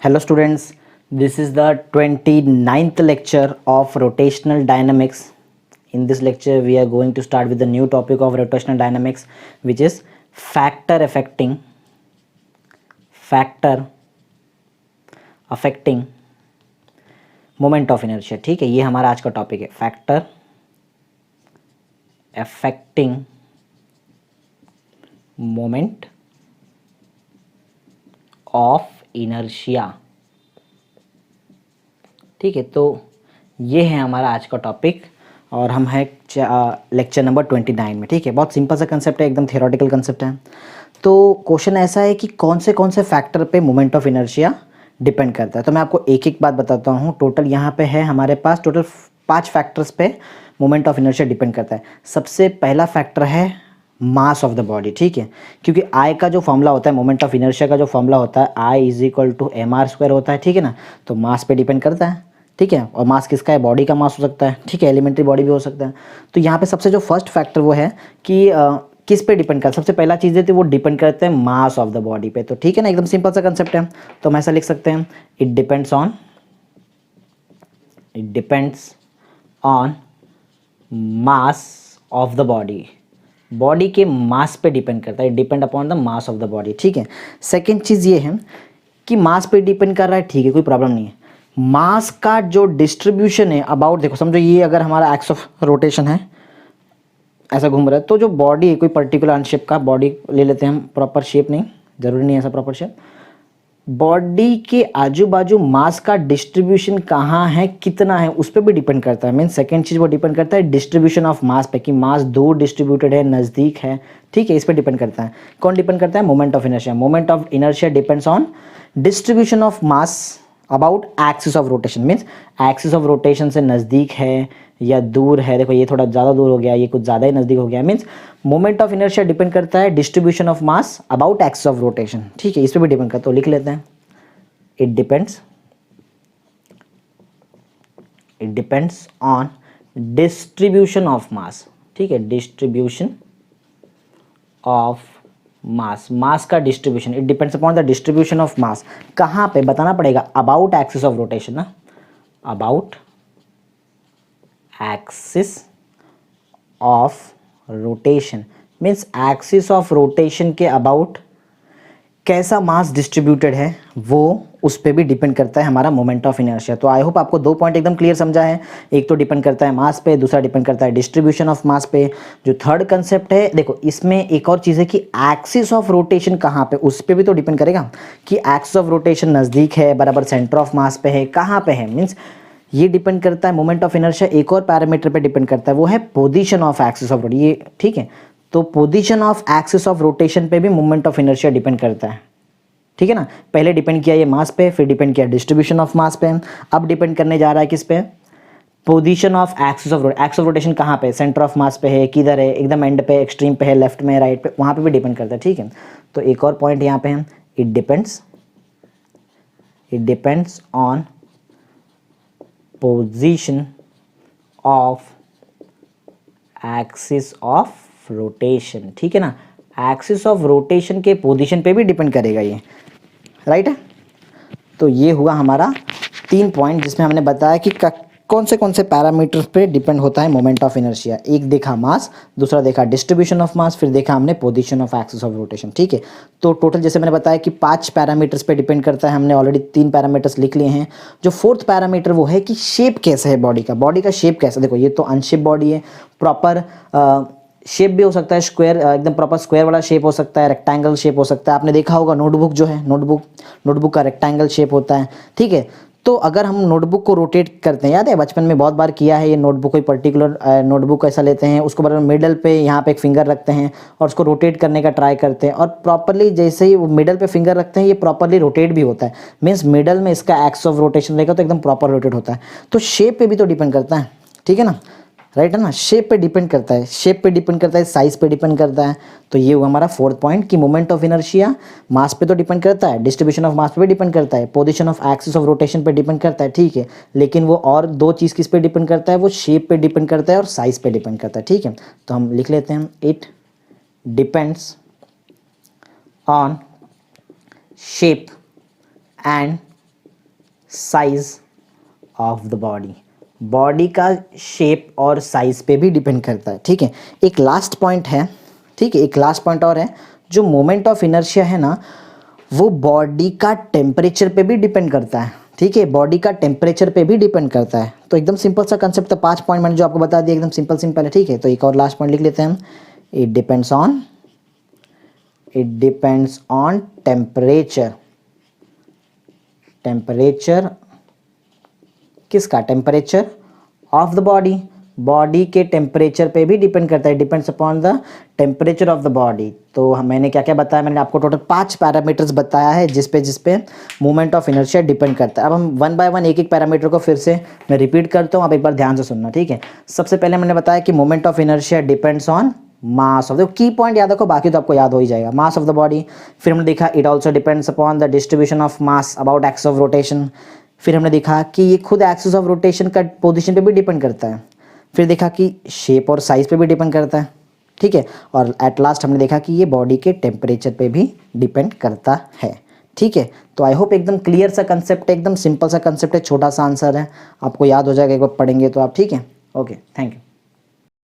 Hello students, this is the 29th lecture of rotational dynamics. In this lecture we are going to start with the new topic of rotational dynamics, which is factor affecting moment of inertia. ठीक है, ये हमारा आज का topic है, factor affecting moment of inertia. ठीक है, तो ये है हमारा आज का टॉपिक और हम है लेक्चर नंबर 29 में. ठीक है, बहुत सिंपल सा कंसेप्ट है, एकदम थियोरेटिकल कंसेप्ट है. तो क्वेश्चन ऐसा है कि कौन से फैक्टर पे मोमेंट ऑफ इनर्शिया डिपेंड करता है. तो मैं आपको एक एक बात बताता हूँ. टोटल यहाँ पे है हमारे पास टोटल 5 फैक्टर्स पे मोमेंट ऑफ इनर्शिया डिपेंड करता है. सबसे पहला फैक्टर है मास ऑफ द बॉडी. ठीक है, क्योंकि आई का जो फॉर्मूला होता है, मोमेंट ऑफ इनर्शिया का जो फॉर्मूला होता है, I is equal to mr² होता है. ठीक है ना, तो मास पे डिपेंड करता है. ठीक है, और मास किसका है? बॉडी का मास हो सकता है. ठीक है, एलिमेंट्री बॉडी भी हो सकता है. तो यहाँ पे सबसे जो फर्स्ट फैक्टर वो है कि किस पे डिपेंड करता है. सबसे पहला चीज़ है तो वो डिपेंड करते हैं मास ऑफ द बॉडी पे. तो ठीक है ना, एकदम सिंपल सा कंसेप्ट है. तो हम ऐसा लिख सकते हैं, it depends on mass of the body. Body के मास पे डिपेंड करता है, depend upon the mass of the body. ठीक है, सेकेंड चीज़ ये है कि मास पे डिपेंड कर रहा है. ठीक है, कोई प्रॉब्लम नहीं है. मास का जो डिस्ट्रीब्यूशन है अबाउट, देखो समझो ये अगर हमारा एक्स ऑफ रोटेशन है, ऐसा घूम रहा है, तो जो बॉडी है कोई पर्टिकुलर अनशेप का बॉडी ले लेते हैं हम, प्रॉपर शेप नहीं, जरूरी नहीं है ऐसा प्रॉपर शेप. बॉडी के आजू बाजू मास का डिस्ट्रीब्यूशन कहाँ है, कितना है, उस पर भी डिपेंड करता है. मीन सेकेंड चीज़ वो डिपेंड करता है डिस्ट्रीब्यूशन ऑफ मास पे, कि मास दूर डिस्ट्रीब्यूटेड है, नज़दीक है. ठीक है, इस पर डिपेंड करता है. कौन डिपेंड करता है? Moment of inertia. Moment of inertia depends on distribution of mass about axis of rotation. Means axis of rotation से नज़दीक है या दूर है. देखो ये थोड़ा ज़्यादा दूर हो गया, ये कुछ ज़्यादा ही नज़दीक हो गया. Means moment of inertia depend करता है distribution of mass about axis of rotation. ठीक है, इस पर भी डिपेंड करता है. तो लिख लेते हैं, it depends on distribution of mass. ठीक है, डिस्ट्रीब्यूशन ऑफ मास का distribution, it depends upon the distribution of mass. कहाँ पे बताना पड़ेगा? अबाउट एक्सिस ऑफ रोटेशन ना, about axis of rotation. Means axis of rotation के अबाउट कैसा मास डिस्ट्रीब्यूटेड है, वो उस पर भी डिपेंड करता है हमारा मोमेंट ऑफ इनर्शिया. तो आई होप आपको 2 पॉइंट एकदम क्लियर समझा है. एक तो डिपेंड करता है मास पे, दूसरा डिपेंड करता है डिस्ट्रीब्यूशन ऑफ मास पे. जो थर्ड कंसेप्ट है, देखो इसमें एक और चीज़ है कि एक्सिस ऑफ रोटेशन कहाँ पे, उस पर भी तो डिपेंड करेगा कि एक्सिस ऑफ रोटेशन नज़दीक है, बराबर सेंटर ऑफ मास पे है, कहाँ पे है. मीन्स ये डिपेंड करता है मोमेंट ऑफ इनर्शिया. एक और पैरामीटर पे डिपेंड करता है, वो है position of axis of rotation. ये ठीक है, तो position of axis of rotation पे भी मोमेंट ऑफ इनर्शिया डिपेंड करता है. ठीक है ना, पहले डिपेंड किया ये मास पे, फिर डिपेंड किया डिस्ट्रीब्यूशन ऑफ मास पे, अब डिपेंड करने जा रहा है किस पे? Position of axis of rotation. Axis of rotation कहाँ पे? सेंटर ऑफ मास पे है, किधर है, एकदम एंड पे, एक्सट्रीम पे है, लेफ्ट में, राइट पे, वहाँ पे भी डिपेंड करता है. ठीक है, तो एक और पॉइंट यहाँ पे है, it depends on position of axis of rotation. ठीक है ना, एक्सिस ऑफ रोटेशन के पोजीशन पे भी डिपेंड करेगा ये, राइट है. तो ये हुआ हमारा 3 पॉइंट जिसमें हमने बताया कि कौन से पैरामीटर्स पे डिपेंड होता है मोमेंट ऑफ इनर्शिया. एक देखा मास, दूसरा देखा डिस्ट्रीब्यूशन ऑफ मास, फिर देखा हमने position of axis of rotation. ठीक है, तो टोटल जैसे मैंने बताया कि 5 पैरामीटर्स पे डिपेंड करता है. हमने ऑलरेडी 3 पैरामीटर्स लिख लिए हैं. जो 4th पैरामीटर वो है कि शेप कैसा है बॉडी का शेप कैसा. देखो ये तो अनशेप बॉडी है, प्रॉपर शेप भी हो सकता है, स्क्वायर, एकदम प्रॉपर स्क्वायर वाला शेप हो सकता है, रेक्टेंगल शेप हो सकता है. आपने देखा होगा नोटबुक जो है, नोटबुक का रेक्टेंगल शेप होता है. ठीक है, तो अगर हम नोटबुक को रोटेट करते हैं, याद है बचपन में बहुत बार किया है ये, नोटबुक कोई पर्टिकुलर नोटबुक ऐसा लेते हैं, उसको बराबर मिडल पे यहाँ पे एक फिंगर रखते हैं और उसको रोटेट करने का ट्राई करते हैं, और प्रॉपरली जैसे ही वो मिडल पे फिंगर रखते हैं ये प्रॉपरली रोटेट भी होता है. मीन्स मिडल में इसका एक्स ऑफ रोटेशन रहेगा तो एकदम प्रॉपर रोटेट होता है. तो शेप पे भी तो डिपेंड करता है. ठीक है ना, राइट है ना, शेप पे डिपेंड करता है, साइज पे डिपेंड करता है. तो ये हुआ हमारा 4th पॉइंट कि मोमेंट ऑफ इनर्शिया मास पे तो डिपेंड करता है, डिस्ट्रीब्यूशन ऑफ मास पे भी डिपेंड करता है, position of axis of rotation पे डिपेंड करता है. ठीक है, लेकिन वो और 2 चीज़ किस पे डिपेंड करता है? वो शेप पे डिपेंड करता है और साइज पे डिपेंड करता है. ठीक है, तो हम लिख लेते हैं, it depends on shape and size of the body, body का शेप और साइज पे भी डिपेंड करता है, ठीक है। एक लास्ट पॉइंट है, ठीक है, एक लास्ट पॉइंट और है, जो मोमेंट ऑफ इनर्शिया है ना, वो बॉडी का टेम्परेचर पे भी डिपेंड करता है, ठीक है, बॉडी का टेम्परेचर पे भी डिपेंड करता है। तो एकदम सिंपल सा कंसेप्ट, तो 5 पॉइंट मैंने जो आपको बता दिया, एकदम सिंपल सिंपल है, ठीक है। तो एक और लास्ट पॉइंट लिख लेते हैं हम, it depends on temperature, temperature किसका, temperature of the body, body के टेम्परेचर पे भी डिपेंड करता है, depends upon the temperature of the body. तो मैंने क्या क्या बताया, मैंने आपको टोटल 5 पैरामीटर्स बताया है जिस पे मूवमेंट ऑफ इनर्शिया डिपेंड करता है। अब हम वन बाय वन एक एक पैरामीटर को फिर से मैं रिपीट करता हूँ, आप एक बार ध्यान से सुनना, ठीक है। सबसे पहले मैंने बताया कि movement of inertia depends on mass of, देखो की पॉइंट याद रखो, बाकी तो आपको याद हो ही जाएगा, मास ऑफ द बॉडी। फिर हमने देखा it also depends upon the distribution of mass about axis of rotation. फिर हमने देखा कि ये खुद एक्सिस ऑफ रोटेशन का पोजीशन पे भी डिपेंड करता है। फिर देखा कि शेप और साइज पे भी डिपेंड करता है, ठीक है। और एट लास्ट हमने देखा कि ये बॉडी के टेम्परेचर पे भी डिपेंड करता है, ठीक है। तो आई होप एकदम क्लियर सा कंसेप्ट है, एकदम सिंपल सा कंसेप्ट है, छोटा सा आंसर है, आपको याद हो जाएगा एक बार पढ़ेंगे तो आप, ठीक है। Okay, thank you.